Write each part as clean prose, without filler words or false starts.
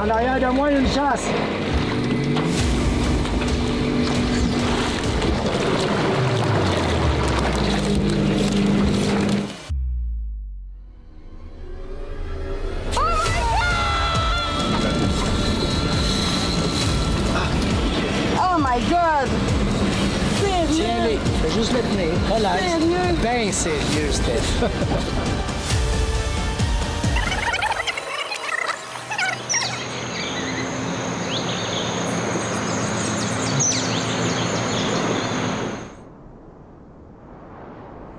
En arrière de moi, il y a une chasse. Oh my God! Sérieux? Tiens-les, fais juste le tenir. Relax. Sérieux? Ben sérieux, Steph.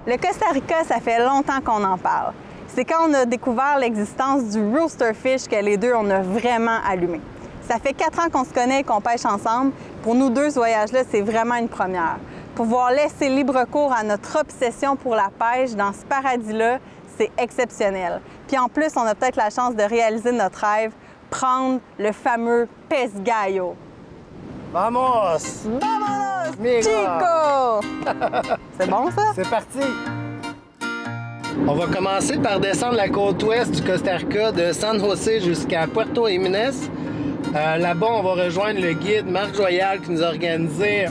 Le Costa Rica, ça fait longtemps qu'on en parle. C'est quand on a découvert l'existence du roosterfish que les deux, on a vraiment allumé. Ça fait 4 ans qu'on se connaît et qu'on pêche ensemble. Pour nous deux, ce voyage-là, c'est vraiment une première. Pouvoir laisser libre cours à notre obsession pour la pêche dans ce paradis-là, c'est exceptionnel. Puis en plus, on a peut-être la chance de réaliser notre rêve, prendre le fameux pez gallo. Vamos! Vámonos, Mira. Chico! C'est bon, ça? C'est parti! On va commencer par descendre la côte ouest du Costa Rica de San José jusqu'à Puerto Jiménez. Là-bas, on va rejoindre le guide Marc Joyal qui nous a organisé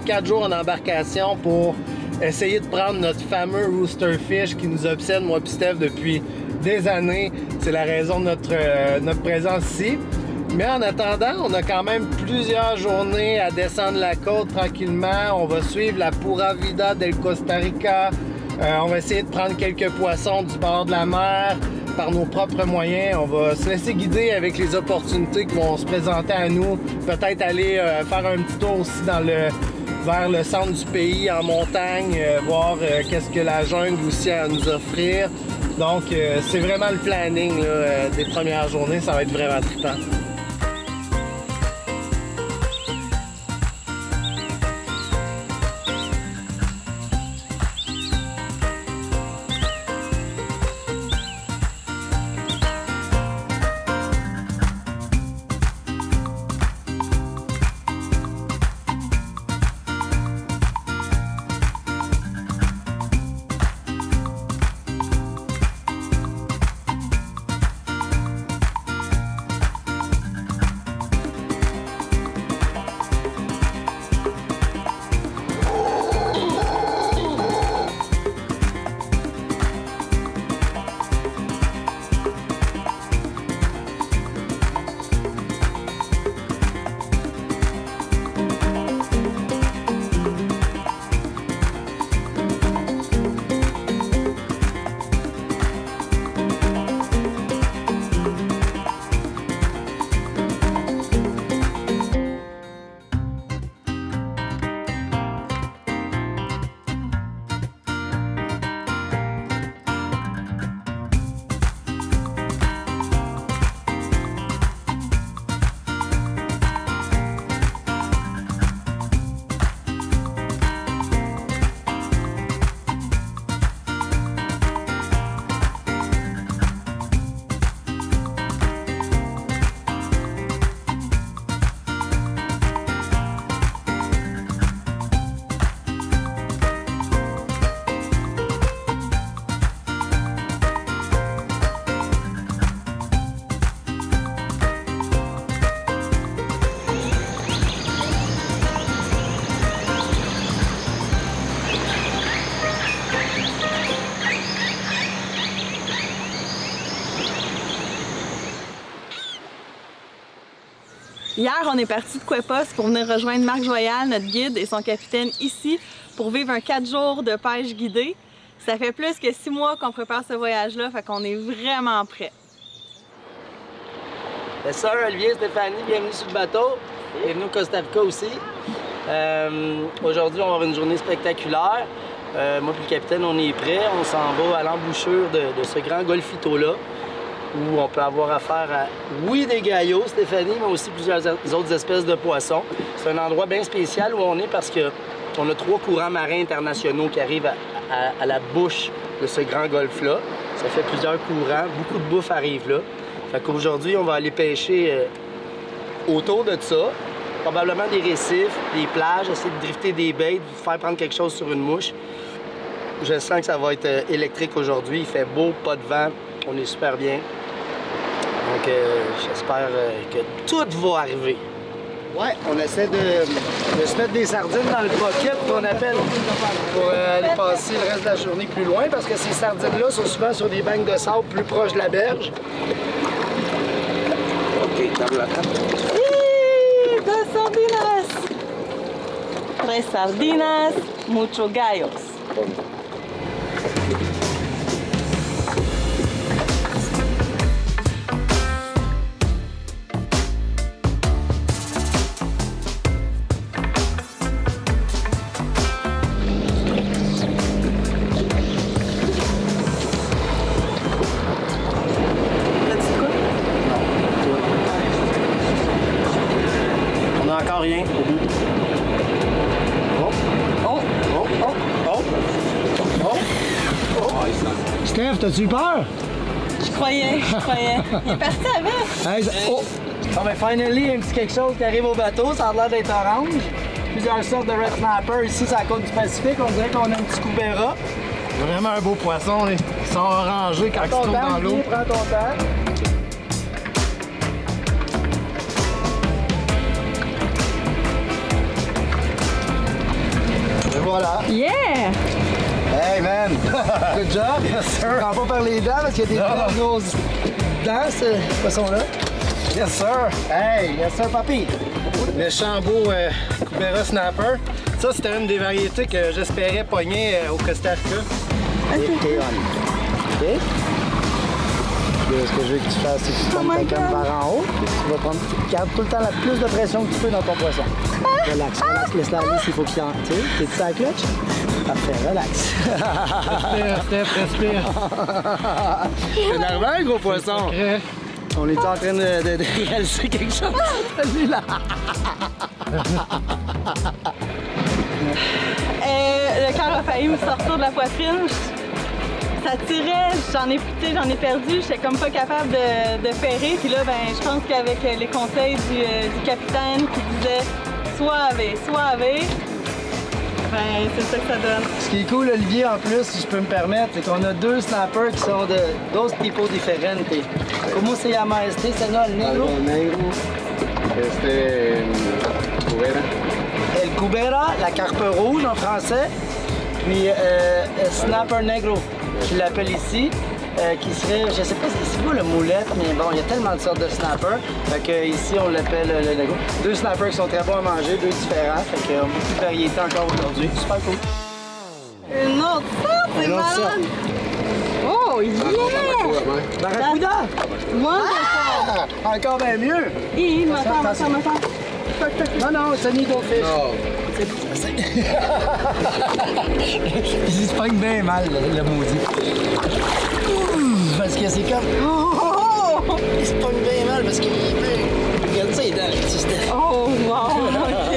4 jours en embarcation pour essayer de prendre notre fameux roosterfish qui nous obsède, moi et Steph, depuis des années. C'est la raison de notre présence ici. Mais en attendant, on a quand même plusieurs journées à descendre la côte tranquillement. On va suivre la Pura Vida del Costa Rica. On va essayer de prendre quelques poissons du bord de la mer par nos propres moyens. On va se laisser guider avec les opportunités qui vont se présenter à nous. Peut-être aller faire un petit tour aussi vers le centre du pays, en montagne, voir qu'est-ce que la jungle aussi a à nous offrir. Donc, c'est vraiment le planning là, des premières journées. Ça va être vraiment trippant. Hier, on est parti de Cuepas pour venir rejoindre Marc Joyal, notre guide, et son capitaine ici pour vivre un 4 jours de pêche guidée. Ça fait plus que 6 mois qu'on prépare ce voyage-là, fait qu'on est vraiment prêts. Bien sûr, Olivier, Stéphanie, bienvenue sur le bateau. Bienvenue au Costa Rica aussi. Aujourd'hui, on va avoir une journée spectaculaire. Moi et le capitaine, on est prêts. On s'en va à l'embouchure de ce grand golfito-là, où on peut avoir affaire à, oui, des gaillots, Stéphanie, mais aussi plusieurs autres espèces de poissons. C'est un endroit bien spécial où on est parce qu'on a 3 courants marins internationaux qui arrivent à la bouche de ce grand golfe-là. Ça fait plusieurs courants, beaucoup de bouffe arrive là. Fait qu'aujourd'hui, on va aller pêcher autour de ça, probablement des récifs, des plages, essayer de drifter des baits, de faire prendre quelque chose sur une mouche. Je sens que ça va être électrique aujourd'hui. Il fait beau, pas de vent, on est super bien. Donc, j'espère que tout va arriver. Ouais, on essaie de se mettre des sardines dans le pocket qu'on appelle pour aller passer le reste de la journée plus loin parce que ces sardines-là sont souvent sur des bancs de sable plus proches de la berge. OK, table la table. Dos sardinas! Tres sardinas, mucho gallos. Rien au bout. Steph, t'as-tu eu peur? Je croyais. Il est parti avec. Hey, oh! Bon, ben, finally, un petit quelque chose qui arrive au bateau. Ça a l'air d'être orange. Plusieurs sortes de red snapper. Ici, c'est à la côte du Pacifique. On dirait qu'on a un petit Cubera. Vraiment un beau poisson. Ils sont orangés quand ils se trouvent dans l'eau. Prends ton temps. Voilà. Yeah! Hey man! Good job! Yes sir! Je prends pas par les dents parce qu'il y a des grosses dents, ce poisson-là. Yes sir! Hey! Yes sir, papy! Le chambeau Cubera Snapper. Ça, c'était une des variétés que j'espérais pogner au Costa Rica. OK. Ce que je veux que tu fasses, c'est que tu tombes ta canne par en haut. Puis tu vas prendre, garde tout le temps la plus de pression que tu peux dans ton poisson. Relax, laisse-la aller s'il faut qu'il en tire. T'es-tu sur la clutch? Parfait, relax. Respire. C'est nerveux, un gros poisson. On est en train de réaliser quelque chose. Celui-là. Le cœur a failli me sortir de la poitrine. Ça tirait, j'en ai perdu, j'étais comme pas capable de ferrer. Puis là, ben, je pense qu'avec les conseils du capitaine qui disait suave, ben, c'est ça que ça donne. Ce qui est cool, Olivier, en plus, si je peux me permettre, c'est qu'on a deux snappers qui sont de dos tipos différentes. Comment se llama este, señor? El negro? El negro, Cubera. El Cubera, la carpe rouge en français, puis snapper negro, je l'appelle ici, qui serait, je sais pas c'est quoi le moulette, mais bon, il y a tellement de sortes de snappers, fait que ici on l'appelle le negro. Deux snappers qui sont très bons à manger, deux différents, fait que beaucoup de variétés encore aujourd'hui, super cool. Une autre sorte, c'est malade! Oh yeah! Barracuda! Wonderful! Encore bien mieux! Il m'attend. Non, c'est un eagle fish. Il se pogne bien mal, le maudit. Parce que c'est comme... Oh! Il se pogne bien mal parce qu'il est bien... Regarde ça, il est dans le petit Steph. Oh, wow! OK.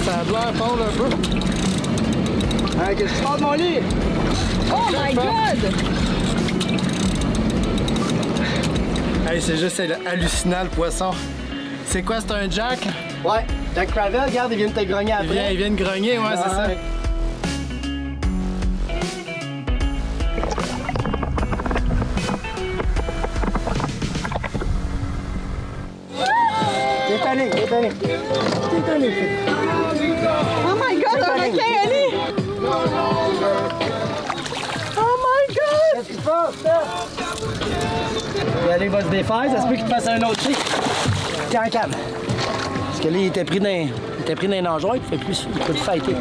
Ça a l'air fort un peu. Hein, qu'est-ce que tu passes, mon lit? Oh my God! Hey, c'est juste hallucinant le poisson. C'est quoi, c'est un jack? Ouais, Jack Cravel, regarde, il vient de te grogner après. Il vient de grogner, ouais, c'est ça. Détanné. Oh my God, un requin, Ali! Oh my God! Qu'est-ce qui se passe, ça? Il va se défaire, ça se peut qu'il te fasse un autre chien. Tiens, calme. Parce que là, il était pris dans les nageoires, il peut plus fighter.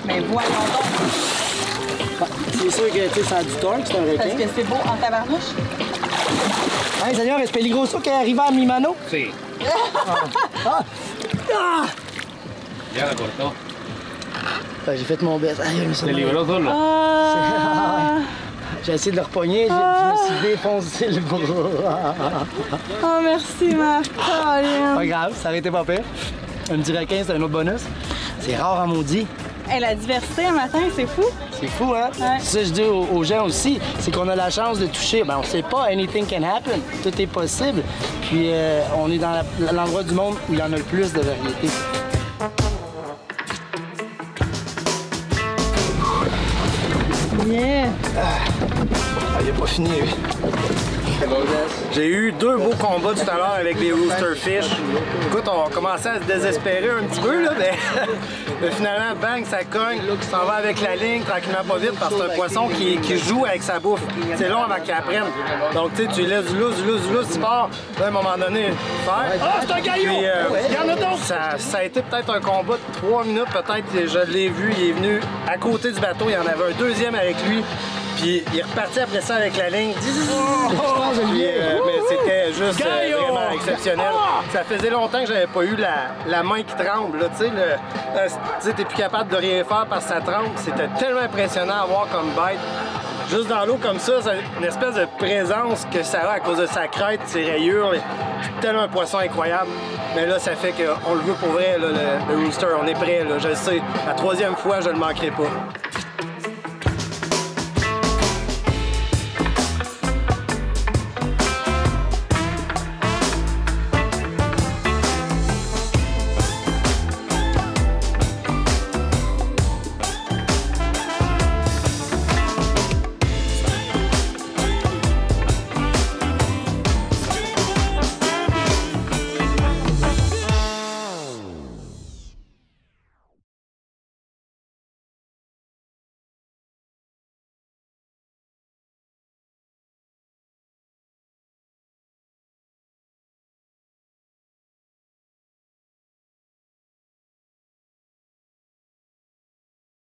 Mais voyons donc! C'est sûr que ça a du torque, c'est un requin. Parce que c'est beau en tabarnouche. Hey, Seigneur, est-ce peligroso que arriva a mi mano? Sí. Ya la cortó. J'ai fait mon best. Aïe, Se liberó solo. J'ai essayé de le repogner, je me suis défoncé le bras. Oh, merci, Marc. Pas grave, ça aurait été pas pire. Un petit requin, c'est un autre bonus. C'est rare en maudit. Hey, la diversité un matin, c'est fou. C'est fou, hein? Ouais. C'est ça que je dis aux gens aussi, c'est qu'on a la chance de toucher. Ben, on sait pas, anything can happen. Tout est possible. Puis on est dans l'endroit du monde où il y en a le plus de variétés. Il a pas fini, lui. J'ai eu 2 beaux combats tout à l'heure avec les roosterfish. Écoute, on commençait à se désespérer un petit peu, là, mais finalement, bang, ça cogne, ça s'en va avec la ligne, tranquillement pas vite, parce que c'est un poisson qui joue avec sa bouffe. C'est long avant qu'il apprenne. Donc, tu sais, tu lui laisses du lousse, tu pars. Là, à un moment donné, faire. Ah, c'est un gaillot! Puis, Il y en a d'autres! ça a été peut-être un combat de 3 minutes, peut-être. Je l'ai vu, il est venu à côté du bateau, il y en avait un deuxième avec lui. Puis il est reparti après ça avec la ligne. Puis, mais c'était juste vraiment exceptionnel. Ça faisait longtemps que j'avais pas eu la main qui tremble. Tu sais, t'es plus capable de rien faire parce que ça tremble. C'était tellement impressionnant à voir comme bête. Juste dans l'eau comme ça, c'est une espèce de présence que ça a à cause de sa crête, ses rayures. C'est tellement un poisson incroyable. Mais là, ça fait qu'on le veut pour vrai, là, le rooster. On est prêt, là, je le sais. La 3e fois, je ne le manquerai pas.